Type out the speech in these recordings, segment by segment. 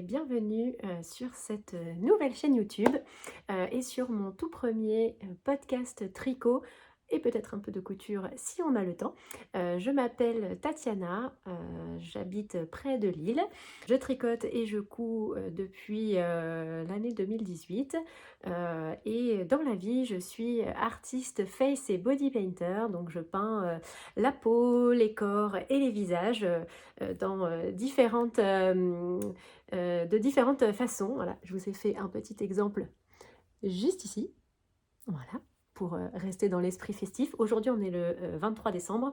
et bienvenue sur cette nouvelle chaîne YouTube et sur mon tout premier podcast tricot et peut-être un peu de couture si on a le temps. Je m'appelle Tatiana, j'habite près de Lille. Je tricote et je couds depuis l'année 2018 et dans la vie je suis artiste face et body painter, donc je peins la peau, les corps et les visages dans de différentes façons. Voilà, je vous ai fait un petit exemple juste ici. Voilà, pour rester dans l'esprit festif. Aujourd'hui, on est le 23 décembre.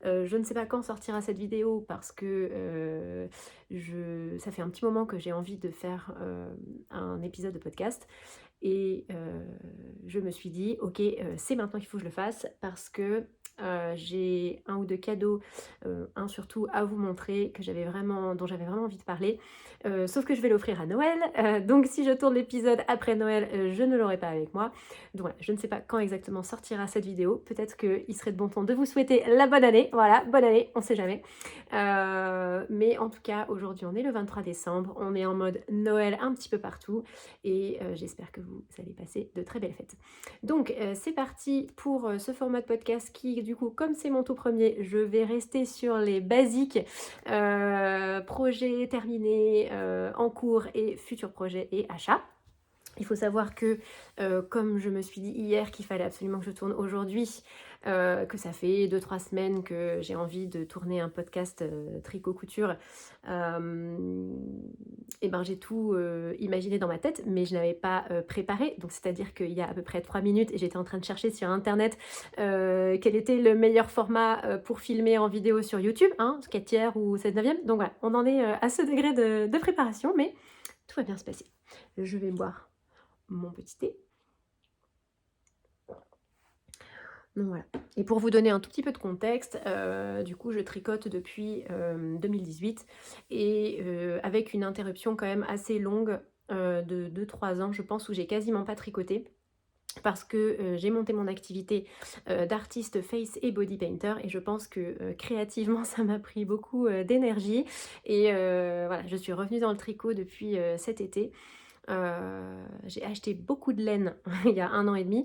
Je ne sais pas quand sortira cette vidéo parce que ça fait un petit moment que j'ai envie de faire un épisode de podcast. Et je me suis dit, ok, c'est maintenant qu'il faut que je le fasse parce que j'ai un ou deux cadeaux, un surtout à vous montrer dont j'avais vraiment envie de parler. Sauf que je vais l'offrir à Noël, donc si je tourne l'épisode après Noël, je ne l'aurai pas avec moi. Donc voilà, je ne sais pas quand exactement sortira cette vidéo. Peut-être qu'il serait de bon ton de vous souhaiter la bonne année. Voilà, bonne année, on sait jamais. Mais en tout cas, aujourd'hui on est le 23 décembre, on est en mode Noël un petit peu partout et j'espère que vous allez passer de très belles fêtes. Donc c'est parti pour ce format de podcast qui, du coup, comme c'est mon tout premier, je vais rester sur les basiques, projets terminés, en cours et futurs projets et achats. Il faut savoir que, comme je me suis dit hier qu'il fallait absolument que je tourne aujourd'hui, que ça fait 2-3 semaines que j'ai envie de tourner un podcast tricot couture, et ben j'ai tout imaginé dans ma tête, mais je n'avais pas préparé. Donc c'est-à-dire qu'il y a à peu près 3 minutes, et j'étais en train de chercher sur internet quel était le meilleur format pour filmer en vidéo sur YouTube, hein, 4/3 ou 7/9. Donc voilà, on en est à ce degré de préparation, mais tout va bien se passer. Je vais boire mon petit thé. Donc voilà. Et pour vous donner un tout petit peu de contexte, du coup je tricote depuis 2018 et avec une interruption quand même assez longue de 2-3 ans je pense, où j'ai quasiment pas tricoté parce que j'ai monté mon activité d'artiste face et body painter, et je pense que créativement ça m'a pris beaucoup d'énergie et voilà, je suis revenue dans le tricot depuis cet été. J'ai acheté beaucoup de laine il y a 1 an et demi.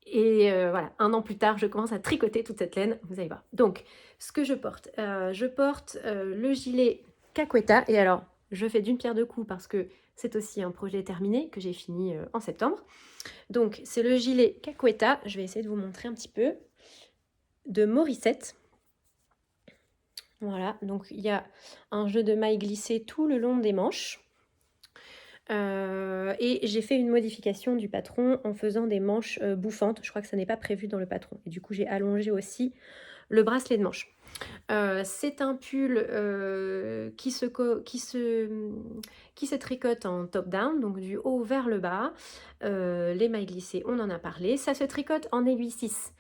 Et voilà, 1 an plus tard, je commence à tricoter toute cette laine, vous allez voir. Donc, ce que je porte le gilet Caqueta. Et alors, je fais d'une pierre deux coups parce que c'est aussi un projet terminé que j'ai fini en septembre. Donc, c'est le gilet Caqueta, je vais essayer de vous montrer un petit peu, de Morissette. Voilà, donc il y a un jeu de mailles glissé tout le long des manches. Et j'ai fait une modification du patron en faisant des manches bouffantes. Je crois que ça n'est pas prévu dans le patron. Et du coup, j'ai allongé aussi le bracelet de manche. C'est un pull qui se tricote en top-down, donc du haut vers le bas. Les mailles glissées, on en a parlé. Ça se tricote en aiguille 6.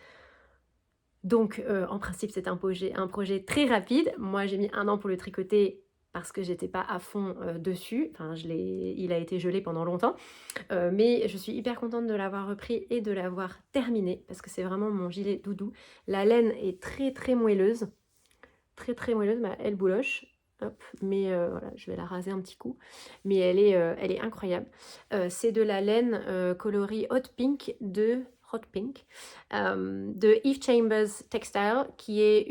Donc, en principe, c'est un projet très rapide. Moi, j'ai mis 1 an pour le tricoter parce que j'étais pas à fond dessus. Enfin, il a été gelé pendant longtemps. Mais je suis hyper contente de l'avoir repris et de l'avoir terminé parce que c'est vraiment mon gilet doudou. La laine est très très moelleuse. Très très moelleuse, elle bouloche. Hop, mais voilà, je vais la raser un petit coup. Mais elle est incroyable. C'est de la laine coloris Hot Pink de Eve Chambers Textile, qui est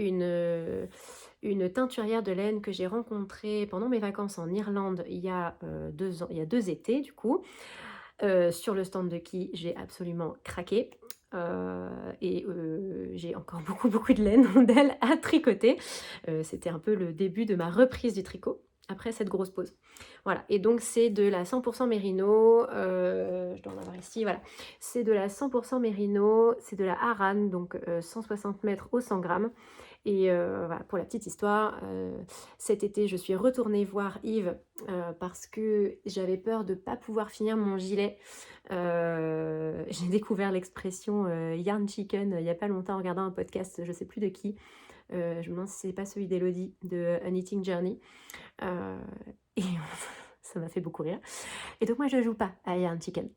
une teinturière de laine que j'ai rencontrée pendant mes vacances en Irlande il y a 2 ans, il y a 2 étés du coup, sur le stand de qui j'ai absolument craqué. Et j'ai encore beaucoup de laine d'elle à tricoter. C'était un peu le début de ma reprise du tricot après cette grosse pause. Voilà, et donc c'est de la 100% mérino, je dois en avoir ici, voilà. C'est de la 100% mérino, c'est de la Aran, donc 160 mètres au 100 grammes. Et voilà, pour la petite histoire, cet été je suis retournée voir Yves parce que j'avais peur de ne pas pouvoir finir mon gilet. J'ai découvert l'expression yarn chicken il n'y a pas longtemps en regardant un podcast, je ne sais plus de qui. Je me demande si c'est pas celui d'Elodie de A Knitting Journey. Et ça m'a fait beaucoup rire. Et donc moi je joue pas à Yarn Chicken.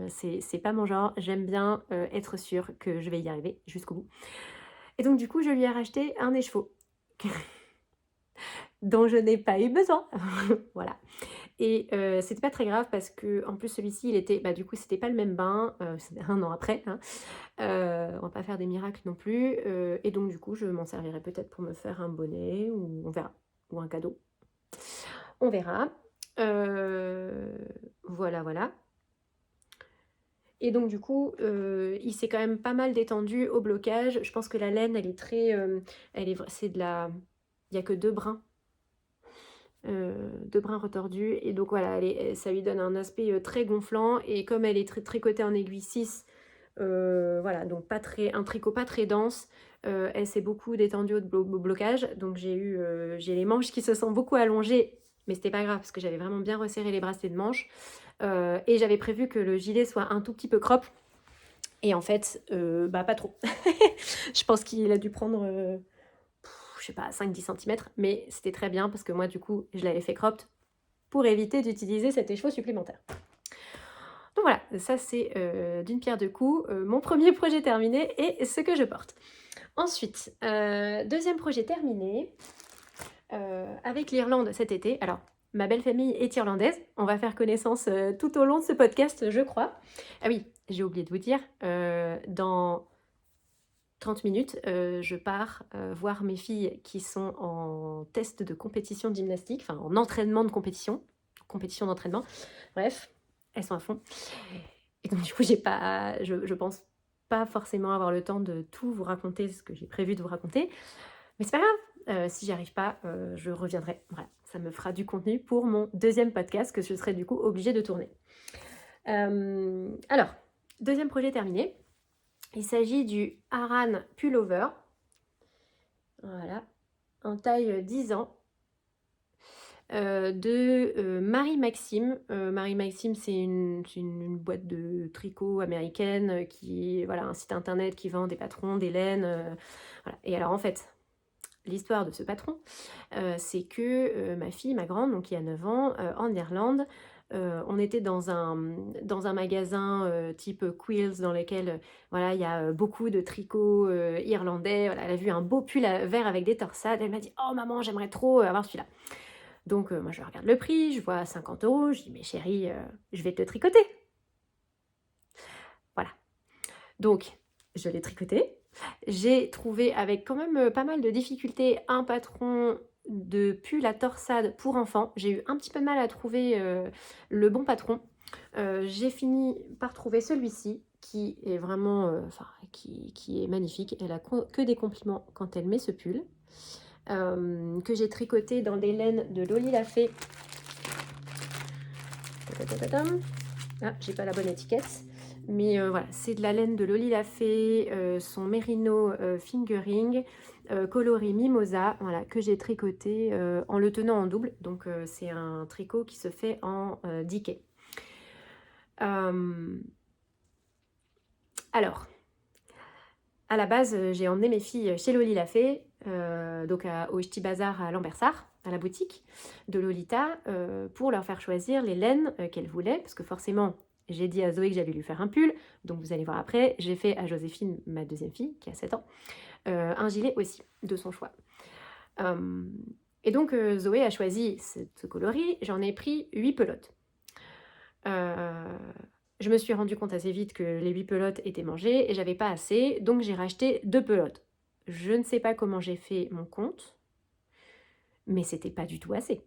C'est pas mon genre. J'aime bien être sûre que je vais y arriver jusqu'au bout. Et donc du coup je lui ai racheté un écheveau dont je n'ai pas eu besoin. Voilà. Et c'était pas très grave parce que en plus celui-ci il était du coup c'était pas le même bain, c'était 1 an après, hein. On va pas faire des miracles non plus, et donc du coup je m'en servirai peut-être pour me faire un bonnet ou on verra, ou un cadeau. On verra. Voilà, voilà. Et donc du coup, il s'est quand même pas mal détendu au blocage. Je pense que la laine, elle est très, elle est c'est de la il y a que 2 brins, 2 brins retordus et donc voilà, ça lui donne un aspect, très gonflant et comme elle est tricotée en aiguille 6, voilà, donc pas très un tricot pas très dense, elle s'est beaucoup détendue au blocage. Donc j'ai les manches qui se sont beaucoup allongées, mais c'était pas grave parce que j'avais vraiment bien resserré les bracelets de manches. Et j'avais prévu que le gilet soit un tout petit peu crop. Et en fait, pas trop. Je pense qu'il a dû prendre, je sais pas, 5-10 centimètres, mais c'était très bien parce que moi, du coup, je l'avais fait cropped pour éviter d'utiliser cet écheveau supplémentaire. Donc voilà, ça c'est d'une pierre deux coups, mon premier projet terminé et ce que je porte. Ensuite, deuxième projet terminé, avec l'Irlande cet été. Alors, ma belle famille est irlandaise. On va faire connaissance tout au long de ce podcast, je crois. Ah oui, j'ai oublié de vous dire, dans 30 minutes, je pars voir mes filles qui sont en test de compétition de gymnastique, enfin en entraînement de compétition d'entraînement. Bref, elles sont à fond. Et donc du coup, je pense pas forcément avoir le temps de tout vous raconter ce que j'ai prévu de vous raconter. Mais c'est pas grave, si j'y arrive pas, je reviendrai. Voilà, ça me fera du contenu pour mon deuxième podcast que je serai du coup obligée de tourner. Alors, deuxième projet terminé. Il s'agit du Aran Pullover. Voilà, en taille 10 ans. De Marie-Maxime. Marie-Maxime, c'est une boîte de tricot américaine qui est voilà, un site internet qui vend des patrons, des laines. Voilà. Et alors en fait, l'histoire de ce patron, c'est que ma fille, ma grande, donc qui a 9 ans, en Irlande, on était dans un magasin type Quills dans lequel voilà, il y a beaucoup de tricots irlandais. Voilà, elle a vu un beau pull vert avec des torsades. Elle m'a dit « Oh maman, j'aimerais trop avoir celui-là ». Donc moi je regarde le prix, je vois 50 €, je dis « Mais chérie, je vais te le tricoter ». Voilà. Donc je l'ai tricoté. J'ai trouvé avec quand même pas mal de difficultés un patron de pull à torsade pour enfants. J'ai eu un petit peu de mal à trouver le bon patron. J'ai fini par trouver celui-ci qui est vraiment, qui est magnifique. Elle a que des compliments quand elle met ce pull. Que j'ai tricoté dans des laines de Loli Lafay. Ah, j'ai pas la bonne étiquette. Mais voilà, c'est de la laine de Loli Lafay, son Merino Fingering, coloris Mimosa, voilà, que j'ai tricoté en le tenant en double. Donc c'est un tricot qui se fait en diquet. Alors, à la base, j'ai emmené mes filles chez Loli Lafay, donc au Ch'ti Bazar à Lambersart, à la boutique de Lolita, pour leur faire choisir les laines qu'elles voulaient, parce que forcément, j'ai dit à Zoé que j'allais lui faire un pull, donc vous allez voir après, j'ai fait à Joséphine, ma deuxième fille, qui a 7 ans, un gilet aussi, de son choix. Et donc Zoé a choisi ce coloris, j'en ai pris 8 pelotes. Je me suis rendu compte assez vite que les 8 pelotes étaient mangées et j'avais pas assez, donc j'ai racheté 2 pelotes. Je ne sais pas comment j'ai fait mon compte, mais c'était pas du tout assez.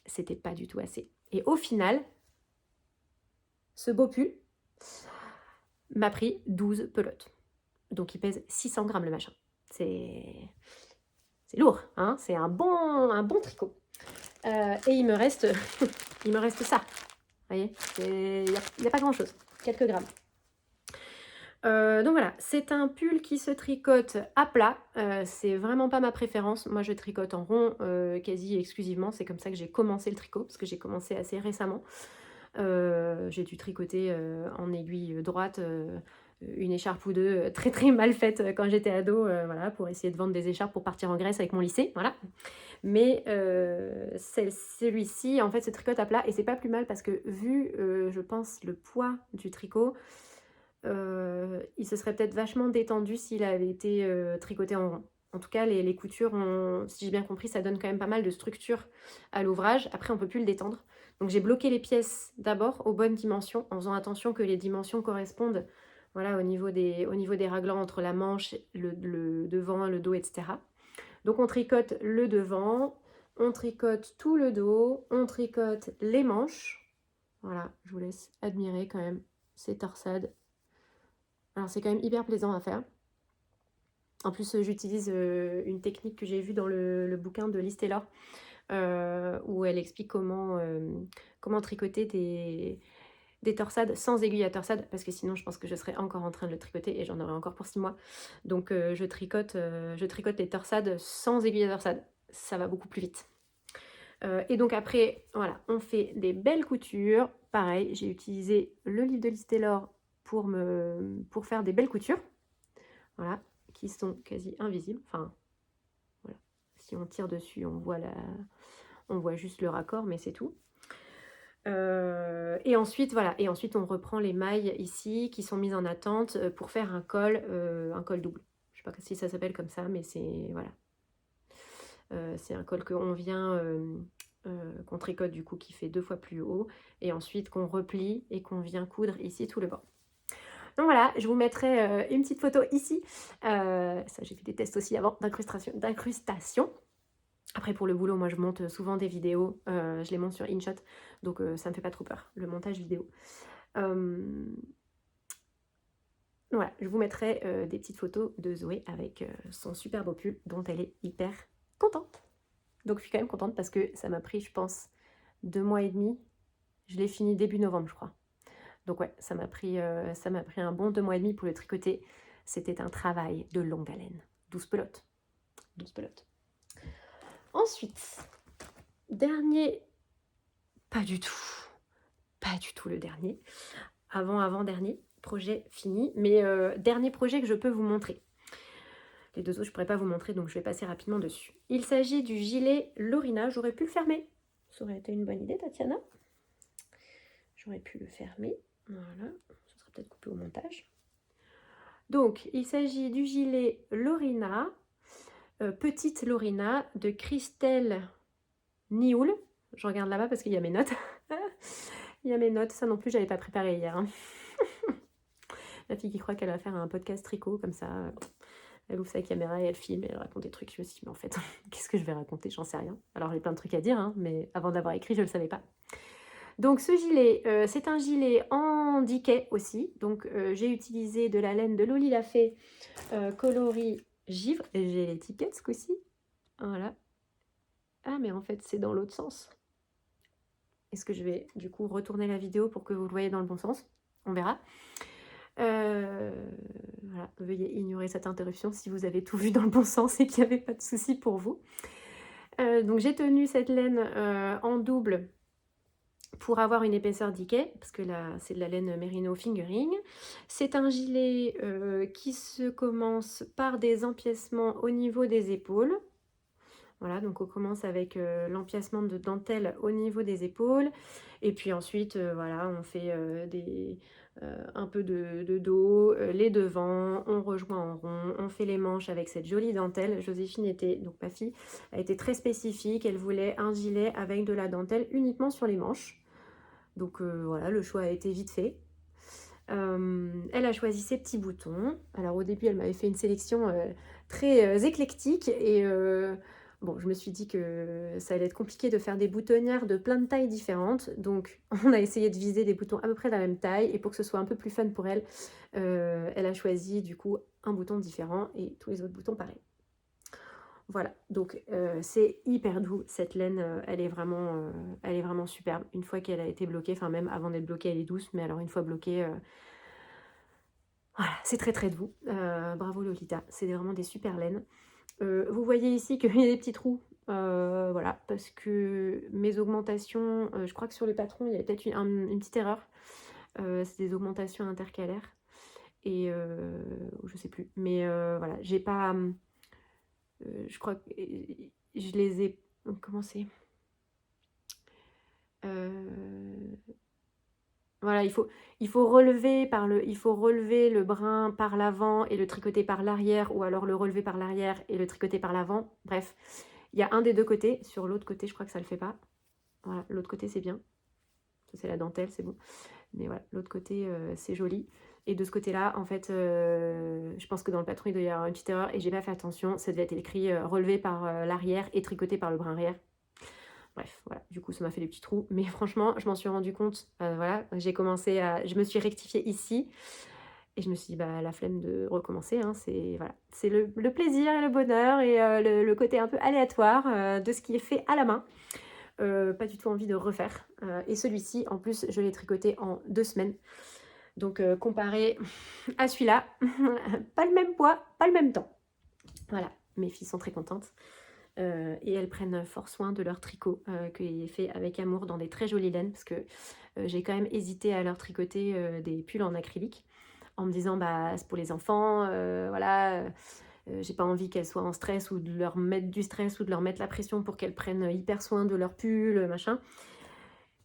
C'était pas du tout assez. Et au final, ce beau pull m'a pris 12 pelotes. Donc il pèse 600 grammes le machin. C'est lourd, hein, c'est un bon tricot. Et il me reste, il me reste ça. Vous voyez, il n'y a pas grand chose, quelques grammes. Donc voilà, c'est un pull qui se tricote à plat. C'est vraiment pas ma préférence. Moi, je tricote en rond quasi exclusivement. C'est comme ça que j'ai commencé le tricot, parce que j'ai commencé assez récemment. J'ai dû tricoter en aiguille droite une écharpe ou deux très très mal faite quand j'étais ado, voilà, pour essayer de vendre des écharpes pour partir en Grèce avec mon lycée, voilà. Mais celui-ci, en fait, se tricote à plat et c'est pas plus mal parce que vu, je pense, le poids du tricot, il se serait peut-être vachement détendu s'il avait été tricoté en rond. En tout cas, les coutures, si j'ai bien compris, ça donne quand même pas mal de structure à l'ouvrage. Après, on peut plus le détendre. Donc j'ai bloqué les pièces d'abord aux bonnes dimensions, en faisant attention que les dimensions correspondent, voilà, au niveau des raglans entre la manche, le devant, le dos, etc. Donc on tricote le devant, on tricote tout le dos, on tricote les manches. Voilà, je vous laisse admirer quand même ces torsades. Alors c'est quand même hyper plaisant à faire. En plus, j'utilise une technique que j'ai vue dans le bouquin de Liz Taylor, où elle explique comment tricoter des torsades sans aiguille à torsade, parce que sinon je pense que je serais encore en train de le tricoter et j'en aurais encore pour 6 mois. Donc je tricote les torsades sans aiguille à torsade, ça va beaucoup plus vite. Et donc après, voilà, on fait des belles coutures. Pareil, j'ai utilisé le livre de Liz Taylor pour faire des belles coutures, voilà, qui sont quasi invisibles. Enfin, voilà, si on tire dessus, on voit juste le raccord, mais c'est tout. Et ensuite, voilà, on reprend les mailles ici qui sont mises en attente pour faire un col double. Je sais pas si ça s'appelle comme ça, mais c'est voilà. C'est un col qu'on tricote du coup qui fait 2 fois plus haut et ensuite qu'on replie et qu'on vient coudre ici tout le bord. Donc voilà, je vous mettrai une petite photo ici. Ça, j'ai fait des tests aussi avant d'incrustation. Après, pour le boulot, moi, je monte souvent des vidéos. Je les monte sur InShot, donc ça me fait pas trop peur, le montage vidéo. Voilà, je vous mettrai des petites photos de Zoé avec son super beau pull dont elle est hyper contente. Donc, je suis quand même contente parce que ça m'a pris, je pense, 2 mois et demi. Je l'ai fini début novembre, je crois. Donc ouais, ça m'a pris un bon 2 mois et demi pour le tricoter. C'était un travail de longue haleine. 12 pelotes. 12 pelotes. Ensuite, dernier... Pas du tout le dernier. Avant-dernier projet fini. Mais dernier projet que je peux vous montrer. Les 2 autres, je ne pourrais pas vous montrer, donc je vais passer rapidement dessus. Il s'agit du gilet Lorina. J'aurais pu le fermer. Ça aurait été une bonne idée, Tatiana. J'aurais pu le fermer. Voilà. Ça sera peut-être coupé au montage. Donc, il s'agit du gilet Lorina, petite Lorina, de Christelle Nioul. Je regarde là-bas parce qu'il y a mes notes. Il y a mes notes, ça non plus, j'avais pas préparé hier. Hein. La fille qui croit qu'elle va faire un podcast tricot, comme ça, elle ouvre sa caméra et elle filme et elle raconte des trucs. Je me suis dit, mais en fait, qu'est-ce que je vais raconter? J'en sais rien. Alors, j'ai plein de trucs à dire, hein, mais avant d'avoir écrit, je ne le savais pas. Donc ce gilet, c'est un gilet en diquet aussi. Donc j'ai utilisé de la laine de Loli Lafay coloris givre. Et j'ai l'étiquette ce coup-ci. Voilà. Ah mais en fait c'est dans l'autre sens. Est-ce que je vais du coup retourner la vidéo pour que vous le voyez dans le bon sens? On verra. Voilà, veuillez ignorer cette interruption si vous avez tout vu dans le bon sens et qu'il n'y avait pas de souci pour vous. Donc j'ai tenu cette laine en double pour avoir une épaisseur diquet, parce que là c'est de la laine Merino Fingering. C'est un gilet qui se commence par des empiècements au niveau des épaules. Voilà, donc on commence avec l'empiècement de dentelle au niveau des épaules. Et puis ensuite, voilà, on fait un peu de dos, les devants, on rejoint en rond, on fait les manches avec cette jolie dentelle. Joséphine était, donc ma fille, a été très spécifique. Elle voulait un gilet avec de la dentelle uniquement sur les manches. Donc voilà, le choix a été vite fait. Elle a choisi ses petits boutons. Alors au début, elle m'avait fait une sélection très éclectique et bon, je me suis dit que ça allait être compliqué de faire des boutonnières de plein de tailles différentes. Donc on a essayé de viser des boutons à peu près de la même taille et pour que ce soit un peu plus fun pour elle, elle a choisi du coup un bouton différent et tous les autres boutons pareils. Voilà, donc c'est hyper doux, cette laine, elle est vraiment superbe. Une fois qu'elle a été bloquée, enfin même avant d'être bloquée, elle est douce, mais alors une fois bloquée, voilà, c'est très très doux. Bravo Lolita, c'est vraiment des super laines. Vous voyez ici qu'il y a des petits trous, voilà, parce que mes augmentations, je crois que sur le patron, il y a peut-être une petite erreur. C'est des augmentations intercalaires, et je sais plus, mais voilà, j'ai pas... je crois que je les ai... Comment c'est Voilà, il faut relever le brin par l'avant et le tricoter par l'arrière, ou alors le relever par l'arrière et le tricoter par l'avant. Bref, il y a un des deux côtés. Sur l'autre côté, je crois que ça ne le fait pas. Voilà, l'autre côté, c'est bien. Ça, c'est la dentelle, c'est bon. Mais voilà, l'autre côté, c'est joli. Et de ce côté-là, en fait, je pense que dans le patron, il doit y avoir une petite erreur et j'ai pas fait attention. Ça devait être écrit relevé par l'arrière et tricoté par le brin arrière. Bref, voilà, du coup, ça m'a fait des petits trous. Mais franchement, je m'en suis rendu compte. Voilà, je me suis rectifiée ici. Et je me suis dit, bah, la flemme de recommencer, hein, c'est voilà, c'est le plaisir et le bonheur et le côté un peu aléatoire de ce qui est fait à la main. Pas du tout envie de refaire. Et celui-ci, en plus, je l'ai tricoté en 2 semaines. Donc, comparé à celui-là, pas le même poids, pas le même temps. Voilà, mes filles sont très contentes. Et elles prennent fort soin de leur tricot que j'ai fait avec amour dans des très jolies laines parce que j'ai quand même hésité à leur tricoter des pulls en acrylique en me disant bah c'est pour les enfants, voilà, j'ai pas envie qu'elles soient en stress ou de leur mettre du stress ou de leur mettre la pression pour qu'elles prennent hyper soin de leur pull, machin.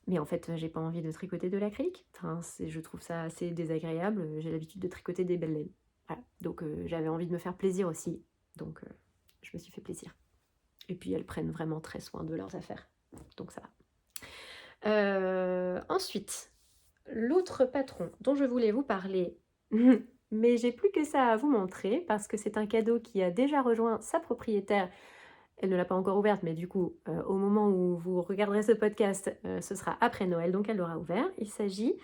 Mais en fait, j'ai pas envie de tricoter de l'acrylique. Enfin, je trouve ça assez désagréable. J'ai l'habitude de tricoter des belles laines. Voilà. Donc j'avais envie de me faire plaisir aussi. Donc je me suis fait plaisir. Et puis elles prennent vraiment très soin de leurs affaires. Donc ça va. Ensuite, l'autre patron dont je voulais vous parler, mais j'ai plus que ça à vous montrer parce que c'est un cadeau qui a déjà rejoint sa propriétaire. Elle ne l'a pas encore ouverte, mais du coup, au moment où vous regarderez ce podcast, ce sera après Noël, donc elle l'aura ouvert. Il s'agit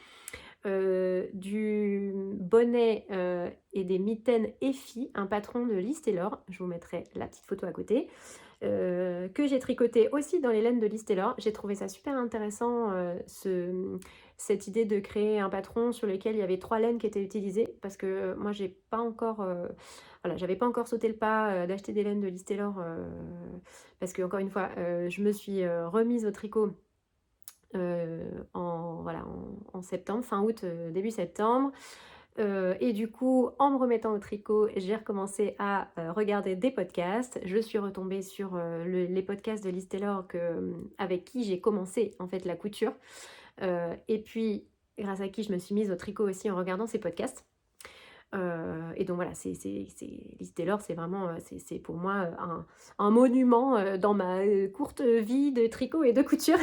du bonnet et des mitaines EFI, un patron de Liz Taylor. Je vous mettrai la petite photo à côté. Que j'ai tricoté aussi dans les laines de Liz Taylor. J'ai trouvé ça super intéressant, cette idée de créer un patron sur lequel il y avait 3 laines qui étaient utilisées, parce que moi j'ai pas encore, voilà, j'avais pas encore sauté le pas d'acheter des laines de Liz Taylor, parce que encore une fois, je me suis remise au tricot voilà, en septembre, fin août, début septembre. Et du coup, en me remettant au tricot, j'ai recommencé à regarder des podcasts. Je suis retombée sur les podcasts de Liz Taylor avec qui j'ai commencé en fait la couture. Et puis, grâce à qui je me suis mise au tricot aussi en regardant ces podcasts. Et donc voilà, Liz Taylor, c'est vraiment, c'est pour moi un monument dans ma courte vie de tricot et de couture.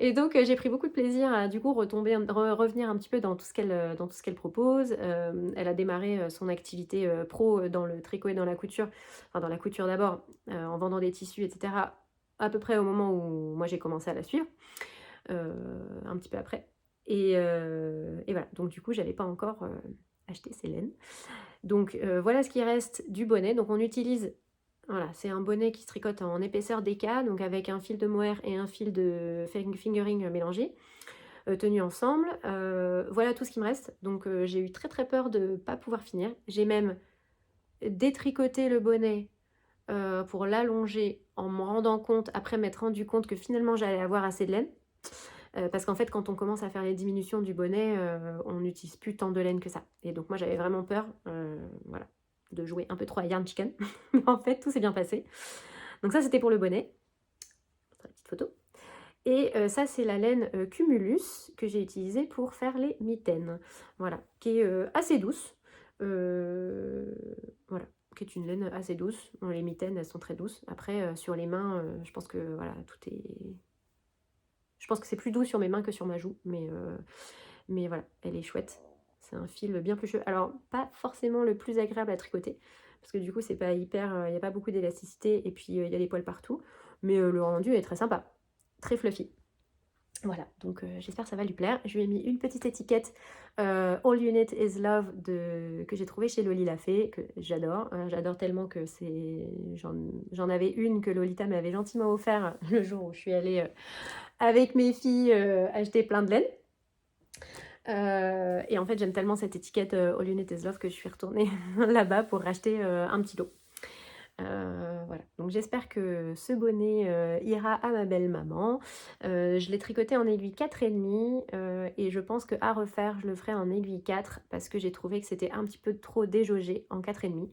Et donc j'ai pris beaucoup de plaisir à du coup revenir un petit peu dans tout ce qu'elle propose. Elle a démarré son activité pro dans le tricot et dans la couture, enfin dans la couture d'abord, en vendant des tissus, etc. À peu près au moment où moi j'ai commencé à la suivre, un petit peu après. Et voilà, donc du coup j'avais pas encore acheté ces laines. Donc voilà ce qui reste du bonnet. Donc on utilise, voilà, c'est un bonnet qui se tricote en épaisseur DK, donc avec un fil de mohair et un fil de fingering mélangé, tenus ensemble. Voilà tout ce qui me reste. Donc j'ai eu très très peur de ne pas pouvoir finir. J'ai même détricoté le bonnet pour l'allonger en me rendant compte, après m'être rendu compte que finalement j'allais avoir assez de laine. Parce qu'en fait, quand on commence à faire les diminutions du bonnet, on n'utilise plus tant de laine que ça. Et donc moi, j'avais vraiment peur, voilà, de jouer un peu trop à Yarn Chicken. Mais en fait, tout s'est bien passé. Donc ça, c'était pour le bonnet. La petite photo. Et ça, c'est la laine Cumulus que j'ai utilisée pour faire les mitaines. Voilà, qui est assez douce. Voilà, qui est une laine assez douce. Bon, les mitaines, elles sont très douces. Après, sur les mains, je pense que voilà, tout est... Je pense que c'est plus doux sur mes mains que sur ma joue, mais voilà, elle est chouette. C'est un fil bien plucheux. Alors, pas forcément le plus agréable à tricoter, parce que du coup, c'est pas hyper, il n'y a pas beaucoup d'élasticité, et puis il y a des poils partout, mais le rendu est très sympa, très fluffy. Voilà, donc j'espère que ça va lui plaire. Je lui ai mis une petite étiquette All You Need Is Love que j'ai trouvée chez Loli La Fée, que j'adore. J'adore tellement que j'en avais une que Lolita m'avait gentiment offert le jour où je suis allée avec mes filles acheter plein de laine. Et en fait, j'aime tellement cette étiquette All You Need Is Love que je suis retournée là-bas pour racheter un petit lot. Voilà, donc j'espère que ce bonnet ira à ma belle maman. Je l'ai tricoté en aiguille 4,5 et je pense qu'à refaire, je le ferai en aiguille 4 parce que j'ai trouvé que c'était un petit peu trop déjaugé en 4,5.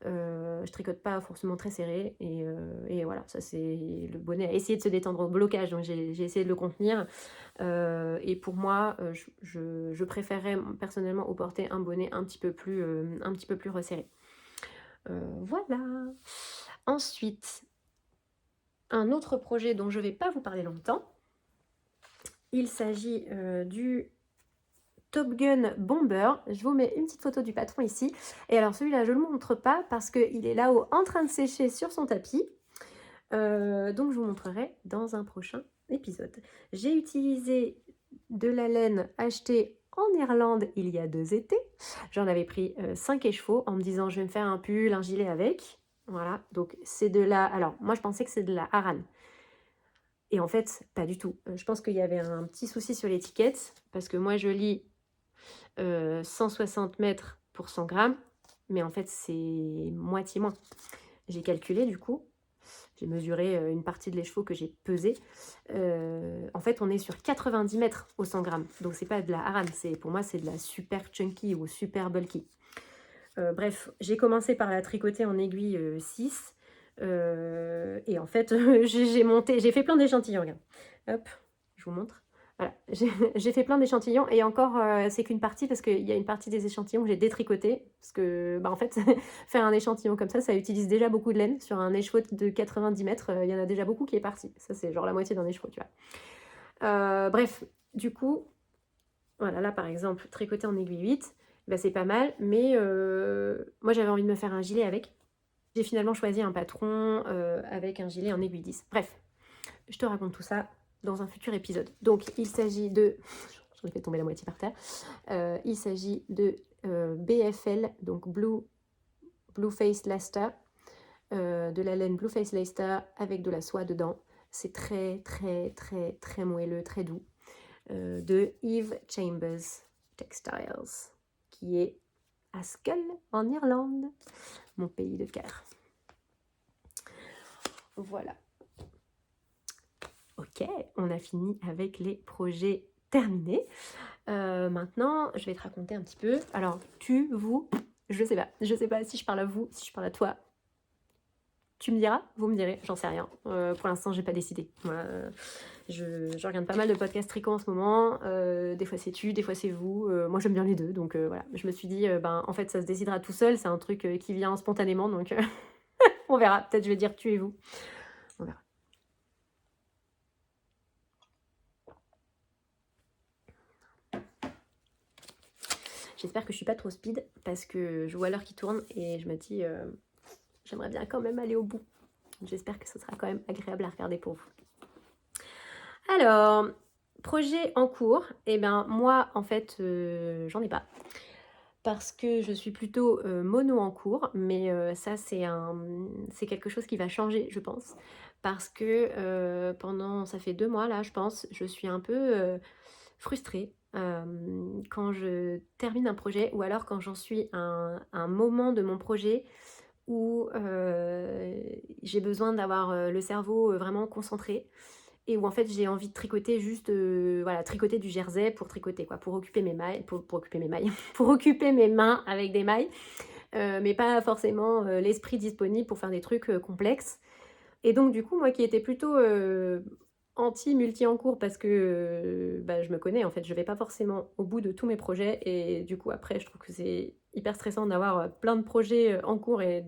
Je tricote pas forcément très serré et voilà, ça c'est le bonnet a essayé de se détendre au blocage, donc j'ai essayé de le contenir. Et pour moi, je préférerais personnellement au porter un bonnet un petit peu plus resserré. Voilà. Ensuite, un autre projet dont je ne vais pas vous parler longtemps, il s'agit du Top Gun Bomber. Je vous mets une petite photo du patron ici. Et alors celui-là, je ne le montre pas parce qu'il est là-haut en train de sécher sur son tapis. Donc je vous montrerai dans un prochain épisode. J'ai utilisé de la laine achetée en Irlande il y a 2 étés. J'en avais pris 5 écheveaux en me disant je vais me faire un pull, un gilet avec. Voilà, donc c'est de la... Alors moi je pensais que c'est de la Aran. Et en fait, pas du tout. Je pense qu'il y avait un petit souci sur l'étiquette parce que moi je lis 160 mètres pour 100 grammes, mais en fait c'est moitié moins. J'ai calculé du coup, j'ai mesuré une partie de l'écheveau que j'ai pesé. En fait on est sur 90 mètres au 100 grammes, donc c'est pas de la Aran, pour moi c'est de la super chunky ou super bulky. Bref, j'ai commencé par la tricoter en aiguille 6, et en fait j'ai fait plein d'échantillons, regarde. Hop, je vous montre. Voilà, j'ai fait plein d'échantillons et encore c'est qu'une partie parce qu'il y a une partie des échantillons que j'ai détricoté parce que en fait faire un échantillon comme ça utilise déjà beaucoup de laine. Sur un écheveau de 90 mètres, il y en a déjà beaucoup qui est parti. Ça c'est genre la moitié d'un écheveau, tu vois. Bref, du coup, voilà, là par exemple, tricoter en aiguille 8, c'est pas mal, mais moi j'avais envie de me faire un gilet avec. J'ai finalement choisi un patron avec un gilet en aiguille 10. Bref, je te raconte tout ça dans un futur épisode. Donc, il s'agit de... J'en ai fait tomber la moitié par terre. Il s'agit de BFL, donc Blue Face Leicester, de la laine Blue Face Leicester avec de la soie dedans. C'est très, très, très, très moelleux, très doux. De Eve Chambers Textiles, qui est à Schull, en Irlande, mon pays de cœur. Voilà. Ok, on a fini avec les projets terminés. Maintenant, je vais te raconter un petit peu. Alors, tu, vous, je sais pas. Je sais pas si je parle à vous, si je parle à toi. Tu me diras, vous me direz, j'en sais rien. Pour l'instant, j'ai pas décidé. Voilà, je regarde pas mal de podcasts tricot en ce moment. Des fois c'est tu, des fois c'est vous. Moi j'aime bien les deux, donc voilà. Je me suis dit, en fait ça se décidera tout seul. C'est un truc qui vient spontanément, donc on verra. Peut-être je vais dire tu et vous. On verra. J'espère que je suis pas trop speed parce que je vois l'heure qui tourne et je me dis j'aimerais bien quand même aller au bout. J'espère que ce sera quand même agréable à regarder pour vous. Alors, projet en cours, moi en fait j'en ai pas. Parce que je suis plutôt mono en cours, mais ça c'est quelque chose qui va changer je pense. Parce que ça fait 2 mois là je pense, je suis un peu frustrée quand je termine un projet ou alors quand j'en suis à un moment de mon projet où j'ai besoin d'avoir le cerveau vraiment concentré et où en fait j'ai envie de tricoter juste tricoter du jersey pour tricoter quoi, pour occuper mes mailles, pour occuper mes mailles, pour occuper mes mains avec des mailles, mais pas forcément l'esprit disponible pour faire des trucs complexes. Et donc du coup moi qui étais plutôt anti-multi en cours parce que je me connais en fait, je vais pas forcément au bout de tous mes projets et du coup après je trouve que c'est hyper stressant d'avoir plein de projets en cours et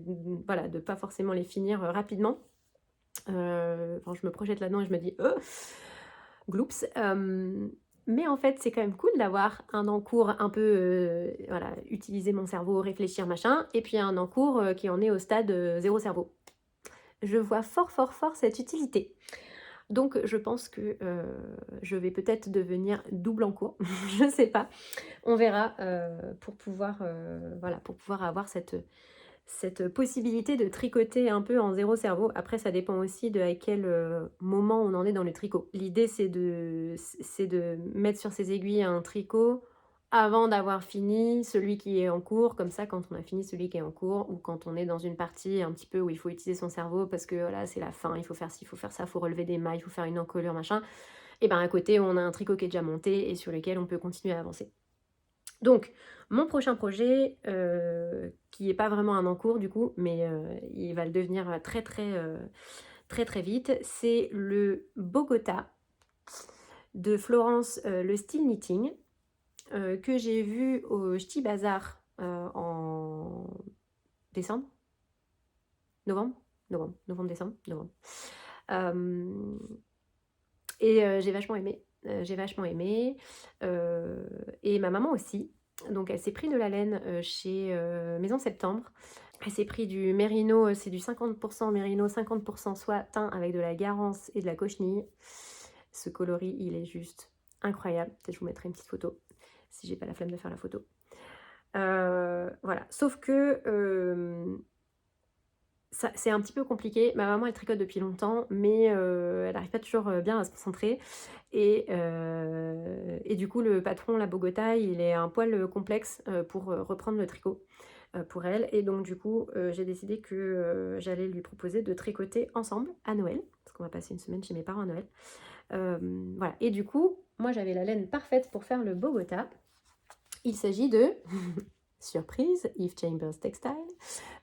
voilà, de pas forcément les finir rapidement. Je me projette là-dedans et je me dis gloops. Mais en fait c'est quand même cool d'avoir un en cours un peu utiliser mon cerveau, réfléchir machin, et puis un en cours qui en est au stade zéro cerveau. Je vois fort cette utilité. Donc je pense que je vais peut-être devenir double en cours, je sais pas, on verra pour pouvoir avoir cette possibilité de tricoter un peu en zéro cerveau. Après ça dépend aussi de à quel moment on en est dans le tricot. L'idée c'est de mettre sur ses aiguilles un tricot avant d'avoir fini celui qui est en cours, comme ça quand on a fini celui qui est en cours ou quand on est dans une partie un petit peu où il faut utiliser son cerveau parce que voilà c'est la fin, il faut faire ci, il faut faire ça, il faut relever des mailles, il faut faire une encolure machin, et à côté on a un tricot qui est déjà monté et sur lequel on peut continuer à avancer. Donc mon prochain projet qui n'est pas vraiment un en cours du coup, mais il va le devenir très vite, c'est le Bogota de Florence le Style Knitting, que j'ai vu au Ch'ti Bazar en décembre, novembre, décembre. Et j'ai vachement aimé. j'ai vachement aimé, et ma maman aussi. Donc elle s'est pris de la laine, chez, Maison Septembre. Elle s'est pris du mérino, c'est du 50 mérino, 50 soie teint avec de la garance et de la cochenille. Ce coloris, il est juste incroyable. Peut-être je vous mettrai une petite photo, si j'ai pas la flemme de faire la photo. Voilà, sauf que, c'est un petit peu compliqué. Ma maman, elle tricote depuis longtemps, mais elle n'arrive pas toujours, bien à se concentrer et du coup, le patron, la Bogota, il est un poil, complexe, pour, reprendre le tricot, pour elle et donc du coup, j'ai décidé que, j'allais lui proposer de tricoter ensemble à Noël, parce qu'on va passer une semaine chez mes parents à Noël. Voilà et du coup, moi, j'avais la laine parfaite pour faire le Bogota. Il s'agit de surprise, Eve Chambers Textile,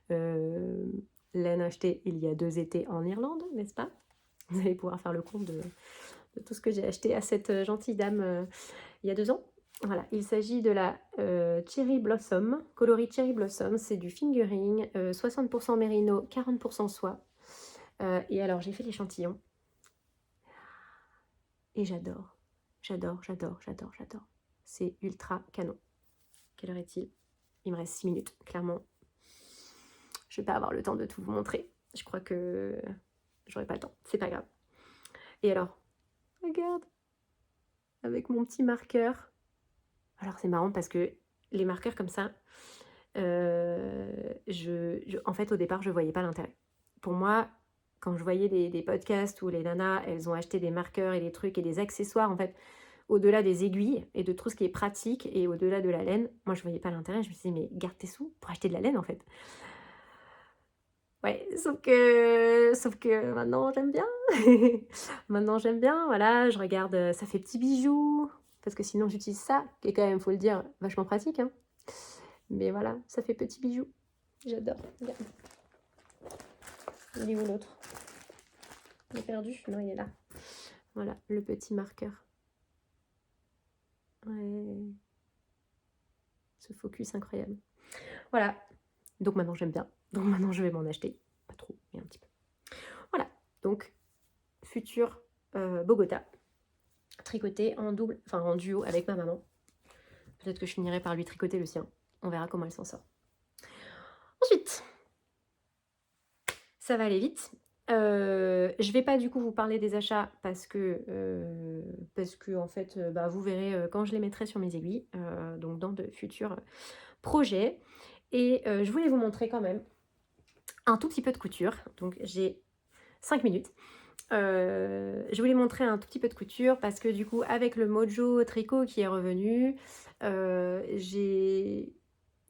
laine achetée il y a 2 étés en Irlande, n'est-ce pas? Vous allez pouvoir faire le compte de tout ce que j'ai acheté à cette, gentille dame, il y a 2 ans. Voilà, il s'agit de la, Cherry Blossom, coloris Cherry Blossom, c'est du fingering, 60 mérino, 40 soie, et alors j'ai fait l'échantillon et j'adore, j'adore, j'adore, j'adore, j'adore. C'est ultra canon. Quelle heure est-il? Il me reste 6 minutes, clairement. Je vais pas avoir le temps de tout vous montrer. Je crois que j'aurai pas le temps, c'est pas grave. Et alors, regarde, avec mon petit marqueur. Alors c'est marrant parce que les marqueurs comme ça, en fait au départ je voyais pas l'intérêt. Pour moi, quand je voyais des podcasts où les nanas, elles ont acheté des marqueurs et des trucs et des accessoires, en fait, au-delà des aiguilles et de tout ce qui est pratique et au-delà de la laine, moi je voyais pas l'intérêt. Je me disais, mais garde tes sous pour acheter de la laine en fait. Ouais, sauf que maintenant j'aime bien. Maintenant j'aime bien, voilà, je regarde, ça fait petits bijoux, parce que sinon j'utilise ça, qui est quand même, faut le dire, vachement pratique, hein. Mais voilà, ça fait petits bijoux. J'adore. Regarde. Il est où l'autre? Il est perdu? Non, il est là. Voilà, le petit marqueur. Ouais. Ce focus incroyable. Voilà. Donc maintenant j'aime bien. Donc maintenant je vais m'en acheter. Pas trop, mais un petit peu. Voilà. Donc, futur Bogota. Tricoté en double, enfin en duo avec ma maman. Peut-être que je finirai par lui tricoter le sien. On verra comment elle s'en sort. Ensuite, ça va aller vite. Je vais pas du coup vous parler des achats parce que en fait, bah, vous verrez quand je les mettrai sur mes aiguilles, donc dans de futurs projets. Et je voulais vous montrer quand même un tout petit peu de couture. Donc j'ai 5 minutes. Je voulais montrer un tout petit peu de couture parce que du coup avec le Mojo Tricot qui est revenu, je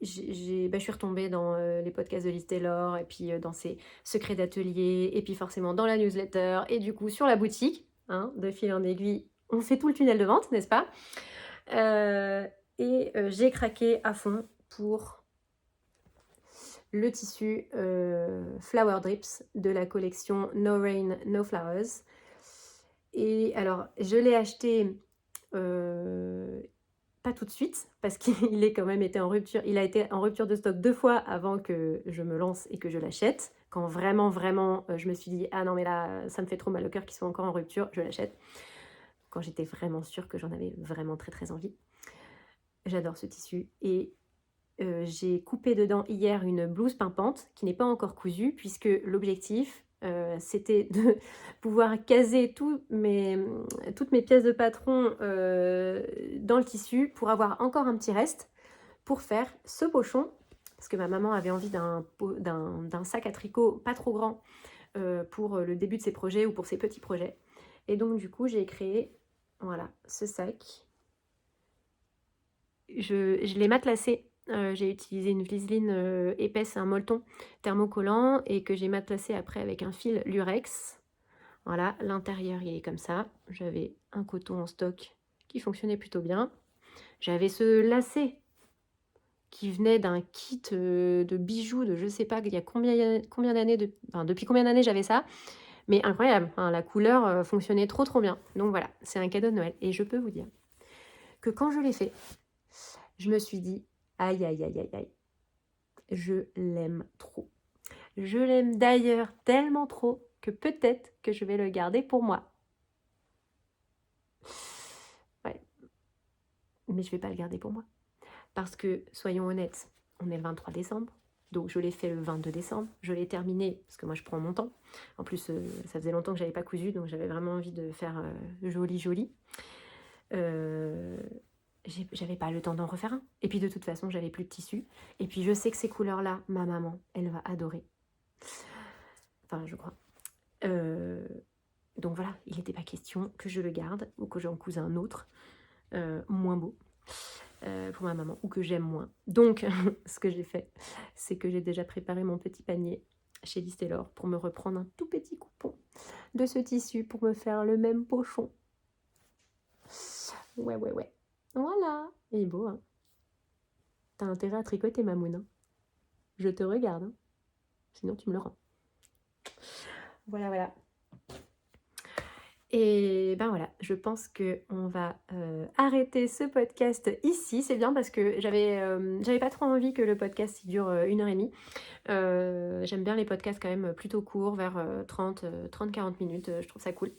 suis retombée dans les podcasts de Liz Taylor et puis dans ses secrets d'atelier et puis forcément dans la newsletter et du coup sur la boutique, hein, de fil en aiguille, on fait tout le tunnel de vente, n'est-ce pas? J'ai craqué à fond pour le tissu Flower Drips de la collection No Rain, No Flowers. Et alors, je l'ai acheté pas tout de suite, parce qu'il est quand même été en rupture. Il a été en rupture de stock 2 fois avant que je me lance et que je l'achète. Quand vraiment, vraiment, je me suis dit, ah non, mais là, ça me fait trop mal au cœur qu'il soit encore en rupture, je l'achète. Quand j'étais vraiment sûre que j'en avais vraiment très, très envie. J'adore ce tissu. Et j'ai coupé dedans hier une blouse pimpante qui n'est pas encore cousue, puisque l'objectif, c'était de pouvoir caser toutes mes pièces de patron dans le tissu pour avoir encore un petit reste pour faire ce pochon, parce que ma maman avait envie d'un sac à tricot pas trop grand pour le début de ses projets ou pour ses petits projets. Et donc du coup j'ai créé voilà ce sac. Je l'ai matelassé. J'ai utilisé une viseline épaisse, un molleton thermocollant et que j'ai matelassé après avec un fil lurex. Voilà, l'intérieur il est comme ça. J'avais un coton en stock qui fonctionnait plutôt bien. J'avais ce lacet qui venait d'un kit de bijoux de je sais pas il y a combien d'années, enfin, depuis combien d'années j'avais ça. Mais incroyable, hein, la couleur fonctionnait trop bien. Donc voilà, c'est un cadeau de Noël. Et je peux vous dire que quand je l'ai fait, je me suis dit, aïe, aïe, aïe, aïe, aïe, je l'aime trop. Je l'aime d'ailleurs tellement trop que peut-être que je vais le garder pour moi. mais je vais pas le garder pour moi. Parce que, soyons honnêtes, on est le 23 décembre, donc je l'ai fait le 22 décembre, je l'ai terminé, parce que moi je prends mon temps. En plus, ça faisait longtemps que j'avais pas cousu, donc j'avais vraiment envie de faire joli joli. Euh, j'avais pas le temps d'en refaire un. Et puis de toute façon, j'avais plus de tissu. Et puis je sais que ces couleurs-là, ma maman, elle va adorer. Enfin, je crois. Donc voilà, il n'était pas question que je le garde ou que j'en couse un autre, moins beau, pour ma maman, ou que j'aime moins. Donc, ce que j'ai fait, c'est que j'ai déjà préparé mon petit panier chez Liz Taylor pour me reprendre un tout petit coupon de ce tissu pour me faire le même pochon. Ouais, ouais, ouais. Voilà. Il est beau, hein. T'as intérêt à tricoter, Mamoun, hein. Je te regarde, hein. Sinon, tu me le rends. Voilà, voilà. Et ben voilà, je pense qu'on va arrêter ce podcast ici. C'est bien parce que j'avais pas trop envie que le podcast il dure 1h30. J'aime bien les podcasts quand même plutôt courts, vers 30-40 minutes. Je trouve ça cool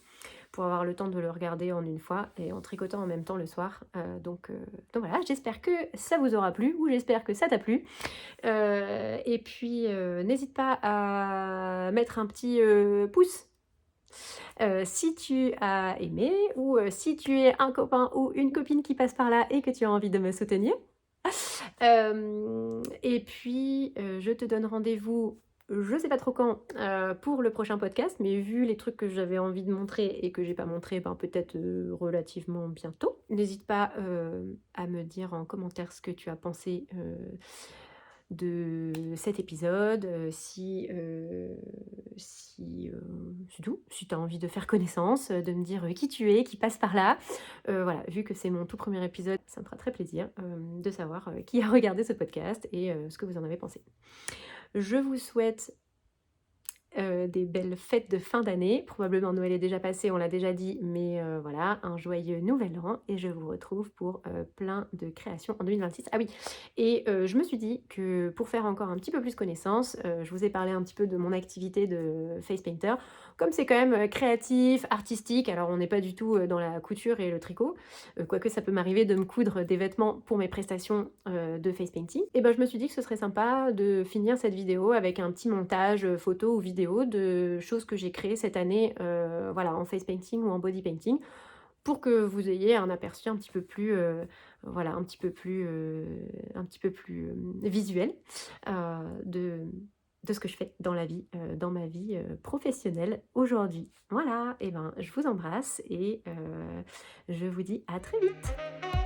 pour avoir le temps de le regarder en une fois et en tricotant en même temps le soir. Donc voilà, j'espère que ça vous aura plu ou j'espère que ça t'a plu. Et puis n'hésite pas à mettre un petit pouce si tu as aimé ou si tu es un copain ou une copine qui passe par là et que tu as envie de me soutenir. Et puis, je te donne rendez-vous, je sais pas trop quand, pour le prochain podcast, mais vu les trucs que j'avais envie de montrer et que j'ai pas montré, ben peut-être relativement bientôt. N'hésite pas à me dire en commentaire ce que tu as pensé de cet épisode, c'est tout, si tu as envie de faire connaissance, de me dire qui tu es, qui passe par là. Voilà, vu que c'est mon tout premier épisode, ça me fera très plaisir de savoir qui a regardé ce podcast et ce que vous en avez pensé. Je vous souhaite des belles fêtes de fin d'année. Probablement Noël est déjà passé, on l'a déjà dit, mais voilà, un joyeux nouvel an et je vous retrouve pour plein de créations en 2026. Ah oui, et je me suis dit que pour faire encore un petit peu plus connaissance, je vous ai parlé un petit peu de mon activité de face painter. Comme c'est quand même créatif, artistique, alors on n'est pas du tout dans la couture et le tricot, quoique ça peut m'arriver de me coudre des vêtements pour mes prestations de face painting, et ben je me suis dit que ce serait sympa de finir cette vidéo avec un petit montage photo ou vidéo de choses que j'ai créées cette année voilà, en face painting ou en body painting, pour que vous ayez un aperçu un petit peu plus voilà, un petit peu plus visuel de ce que je fais dans la vie, dans ma vie professionnelle aujourd'hui. Voilà, et ben je vous embrasse et je vous dis à très vite.